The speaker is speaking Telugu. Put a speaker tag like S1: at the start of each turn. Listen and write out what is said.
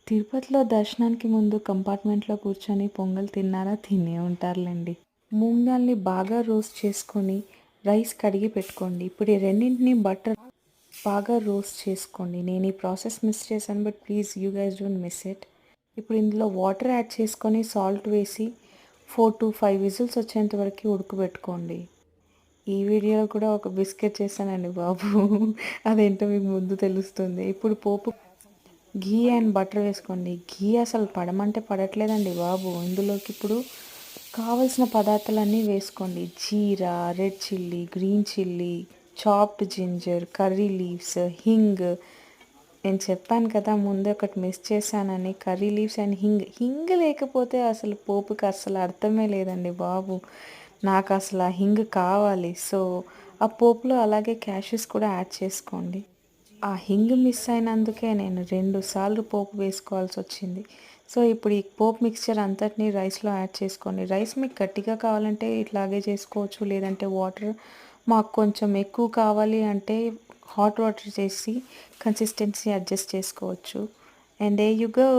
S1: తిరుపతిలో దర్శనానికి ముందు కంపార్ట్మెంట్లో కూర్చొని పొంగల్ తిన్నారా? తినే ఉంటారులేండి. మూంగ్ దాల్ని బాగా రోస్ట్ చేసుకొని రైస్ కడిగి పెట్టుకోండి. ఇప్పుడు ఈ రెండింటిని బాగా రోస్ట్ చేసుకోండి. నేను ఈ ప్రాసెస్ మిస్ చేశాను, but please you guys don't miss it. ఇప్పుడు ఇందులో వాటర్ యాడ్ చేసుకొని సాల్ట్ వేసి 4 to 5 విజిల్స్ వచ్చేంత వరకు ఉడకబెట్టుకోండి. ఈ వీడియోలో కూడా ఒక బిస్కెట్ చేశానండి బాబు. అదేంటో మీకు ముందు తెలుస్తుంది. ఇప్పుడు పోపు ఘీ అండ్ బటర్ వేసుకోండి. ఘీ అసలు పడమంటే పడట్లేదండి బాబు. ఇందులోకి ఇప్పుడు కావలసిన పదార్థాలన్నీ వేసుకోండి. జీరా, red chilli, green chilli, chopped ginger, curry leaves, హింగ్. నేను చెప్పాను కదా ముందే ఒకటి మిస్ చేశానని, కర్రీ లీవ్స్ అండ్ హింగ్ లేకపోతే అసలు పోపుకి అసలు అర్థమే లేదండి బాబు. నాకు అసలు ఆ హింగ్ కావాలి. సో ఆ పోపులో అలాగే క్యాష్యూస్ కూడా యాడ్ చేసుకోండి. ఆ హింగ్ మిస్ అయినందుకే నేను 2 సార్లు పోపు వేసుకోవాల్సి వచ్చింది. సో ఇప్పుడు ఈ పోపు మిక్స్చర్ అంతటిని రైస్లో యాడ్ చేసుకోండి. రైస్ మీకు గట్టిగా కావాలంటే ఇట్లాగే చేసుకోవచ్చు, లేదంటే వాటర్ మాకు కొంచెం ఎక్కువ కావాలి అంటే హాట్ వాటర్ చేసి కన్సిస్టెన్సీ అడ్జస్ట్ చేసుకోవచ్చు. And they you go.